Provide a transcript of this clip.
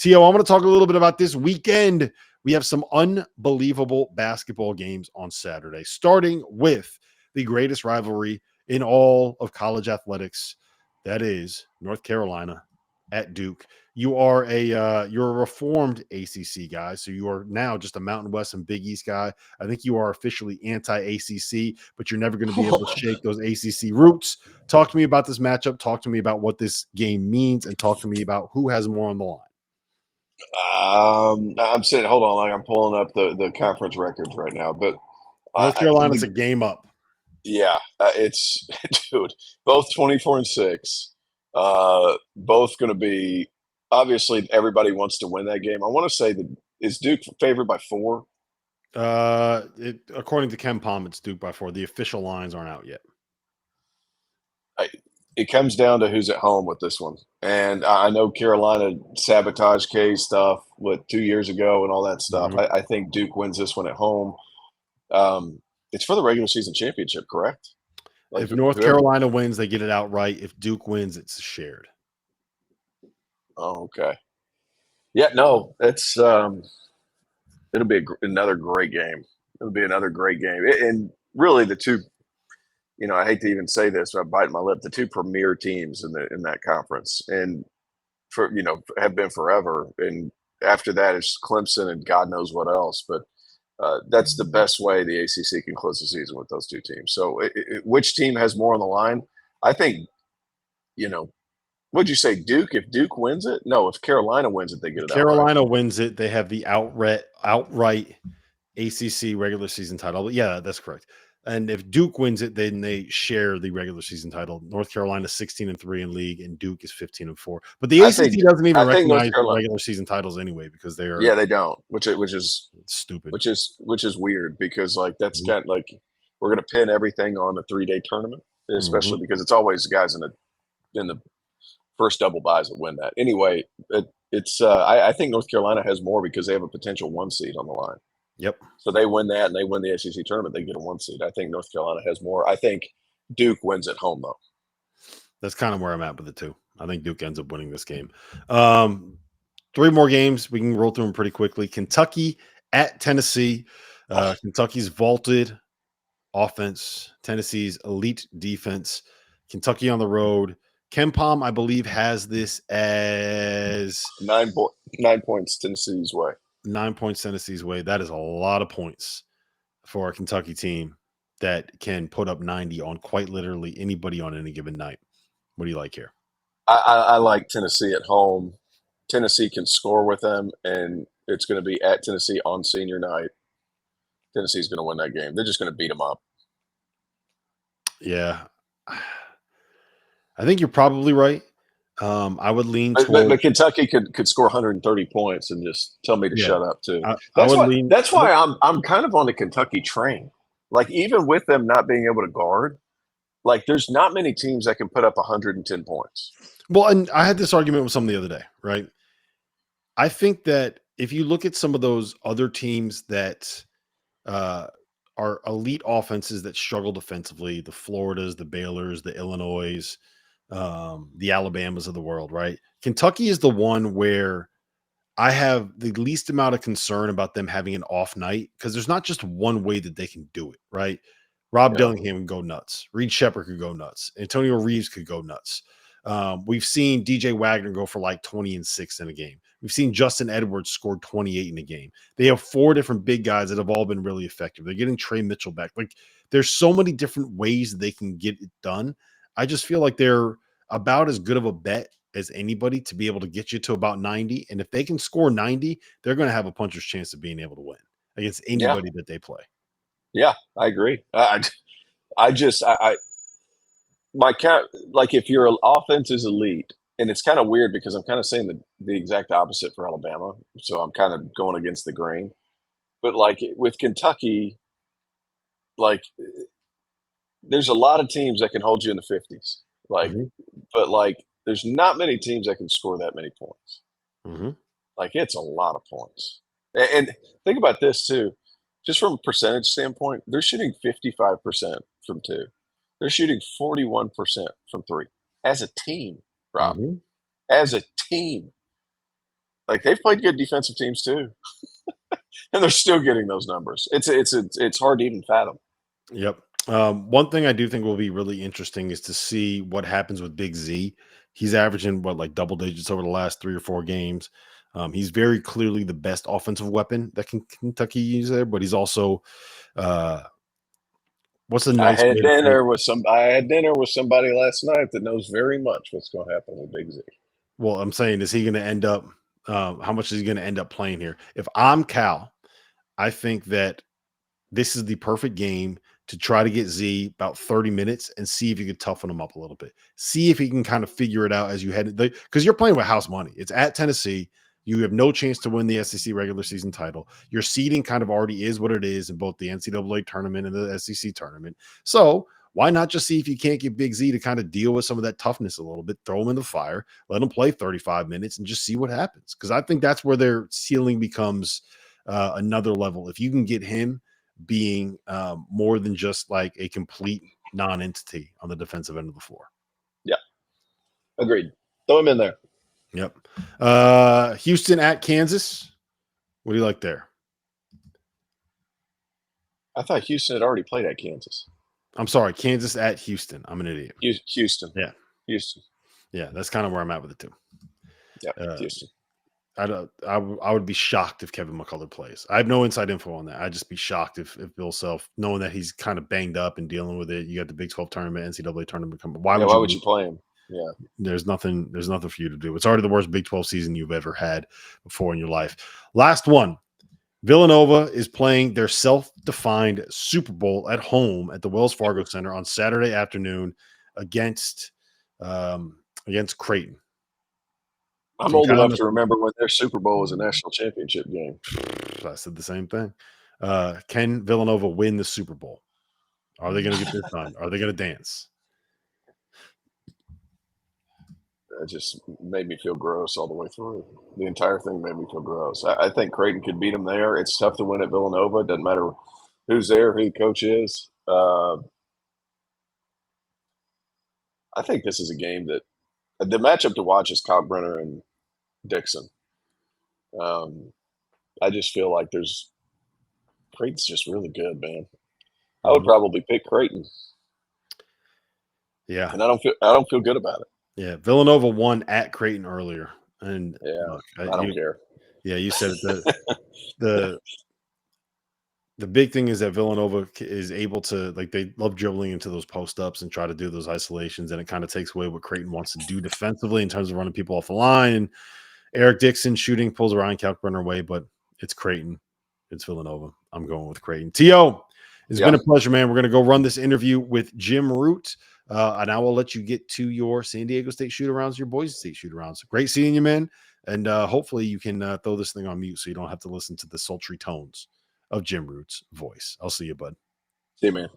Tio, I want to talk a little bit about this weekend. We have some unbelievable basketball games on Saturday, starting with the greatest rivalry in all of college athletics. That is North Carolina at Duke. You're a reformed ACC guy, so you are now just a Mountain West and Big East guy. I think you are officially anti-ACC, but you're never going to be able to shake those ACC roots. Talk to me about this matchup. Talk to me about what this game means, and talk to me about who has more on the line. I'm sitting. Hold on, like I'm pulling up the conference records right now. But North Carolina's a game up. yeah, it's dude. Both 24-6. Both going to be obviously everybody wants to win that game. I want to say that is Duke favored by 4. According to Ken Palm, it's Duke by 4. The official lines aren't out yet. It comes down to who's at home with this one. And I know Carolina sabotaged K's stuff 2 years ago and all that stuff. Mm-hmm. I think Duke wins this one at home. It's for the regular season championship, correct? Like if North Carolina wins, they get it outright. If Duke wins, it's shared. Oh, okay. Yeah, no, it's it'll be another great game. It'll be another great game. And really the two, I hate to even say this, but I'm biting my lip, the two premier teams in that conference and have been forever. And after that, it's Clemson and God knows what else. But that's the best way the ACC can close the season with those two teams. So which team has more on the line? I think, what'd you say, Duke? If Duke wins it? No, if Carolina wins it, they get it Carolina wins it. They have the outright ACC regular season title. Yeah, that's correct. And if Duke wins it, then they share the regular season title. North Carolina 16-3 in league, and Duke is 15-4. But the ACC doesn't even recognize regular season titles anyway because they are. Yeah, they don't, which is stupid. Which is weird because that's kind of like we're going to pin everything on a 3-day tournament, especially because it's always guys in the first double buys that win that. Anyway, I think North Carolina has more because they have a potential 1 seed on the line. Yep. So they win that and they win the SEC tournament, they get a 1 seed. I think North Carolina has more. I think Duke wins at home though. That's kind of where I'm at with the two. I think Duke ends up winning this game. 3 more games. We can roll through them pretty quickly. Kentucky at Tennessee. Kentucky's vaulted offense, Tennessee's elite defense. Kentucky on the road. Ken Palm, I believe, has this as 9 points Tennessee's way. 9 points Tennessee's way. That is a lot of points for a Kentucky team that can put up 90 on quite literally anybody on any given night. What do you like here? I like Tennessee at home. Tennessee can score with them, and it's going to be at Tennessee on senior night. Tennessee's going to win that game. They're just going to beat them up. Yeah. I think you're probably right. I would lean toward. But Kentucky could score 130 points and just tell me to shut up too. That's why I'm kind of on the Kentucky train. Like even with them not being able to guard, like there's not many teams that can put up 110 points. Well, and I had this argument with someone the other day, right? I think that if you look at some of those other teams that are elite offenses that struggle defensively, the Floridas, the Baylors, the Illinois, the Alabamas of the world, right? Kentucky is the one where I have the least amount of concern about them having an off night because there's not just one way that they can do it, right? Rob Dillingham can go nuts. Reed Shepherd could go nuts. Antonio Reeves could go nuts. We've seen DJ Wagner go for like 20 and 6 in a game. We've seen Justin Edwards score 28 in a game. They have 4 different big guys that have all been really effective. They're getting Trey Mitchell back. Like there's so many different ways they can get it done. I just feel like they're about as good of a bet as anybody to be able to get you to about 90. And if they can score 90, they're going to have a puncher's chance of being able to win against anybody that they play. Yeah, I agree. Like if your offense is elite, and it's kind of weird because I'm kind of saying the exact opposite for Alabama. So I'm kind of going against the grain. But like with Kentucky, like there's a lot of teams that can hold you in the 50s. Like, but like there's not many teams that can score that many points. Like it's a lot of points. And think about this too. Just from a percentage standpoint, they're shooting 55% from 2. They're shooting 41% from 3 as a team, Rob. As a team. Like they've played good defensive teams too, and they're still getting those numbers. It's hard to even fathom. Yep. One thing I do think will be really interesting is to see what happens with Big Z. He's averaging like double digits over the last 3 or 4 games. He's very clearly the best offensive weapon that Kentucky use there, but he's also uh, what's the I nice had way to put it? dinner with somebody last night that knows very much what's going to happen with Big Z. Well, I'm saying, is he going to end up? How much is he going to end up playing here? If I'm Cal, I think that this is the perfect game to try to get Z about 30 minutes and see if you can toughen him up a little bit. See if he can kind of figure it out as you head, because you're playing with house money. It's at Tennessee. You have no chance to win the SEC regular season title. Your seeding kind of already is what it is in both the NCAA tournament and the SEC tournament. So why not just see if you can't get Big Z to kind of deal with some of that toughness a little bit, throw him in the fire, let him play 35 minutes and just see what happens. Because I think that's where their ceiling becomes another level. If you can get him being more than just like a complete non-entity on the defensive end of the floor. Yeah, agreed. Throw him in there. Yep. Houston at Kansas. What do you like there? I thought Houston had already played at Kansas. I'm sorry, Kansas at Houston. I'm an idiot. Houston. Yeah. Houston. Yeah, that's kind of where I'm at with it too. Yeah, Houston. I would be shocked if Kevin McCullough plays. I have no inside info on that. I'd just be shocked if Bill Self, knowing that he's kind of banged up and dealing with it. You got the Big 12 tournament, NCAA tournament coming. Why would you play him? Yeah. There's nothing for you to do. It's already the worst Big 12 season you've ever had before in your life. Last one. Villanova is playing their self-defined Super Bowl at home at the Wells Fargo Center on Saturday afternoon against Creighton. I'm old enough to remember when their Super Bowl was a national championship game. I said the same thing. Can Villanova win the Super Bowl? Are they going to get this done? Are they going to dance? It just made me feel gross all the way through. The entire thing made me feel gross. I think Creighton could beat them there. It's tough to win at Villanova. It doesn't matter who's there, who the coach is. I think this is a game that the matchup to watch is Kalkbrenner and Dixon. I just feel like Creighton's just really good, man. I would probably pick Creighton. Yeah, and I don't feel good about it. Yeah, Villanova won at Creighton earlier, and yeah, look, I don't care. Yeah, you said it. The big thing is that Villanova is able to, like, they love dribbling into those post ups and try to do those isolations, and it kind of takes away what Creighton wants to do defensively in terms of running people off the line. And Eric Dixon shooting pulls Ryan Kalkbrenner away, but it's Creighton. It's Villanova. I'm going with Creighton. T.O., it's been a pleasure, man. We're going to go run this interview with Jim Root, and I will let you get to your San Diego State shoot-arounds, your Boise State shoot-arounds. Great seeing you, man, and hopefully you can throw this thing on mute so you don't have to listen to the sultry tones of Jim Root's voice. I'll see you, bud. See you, man.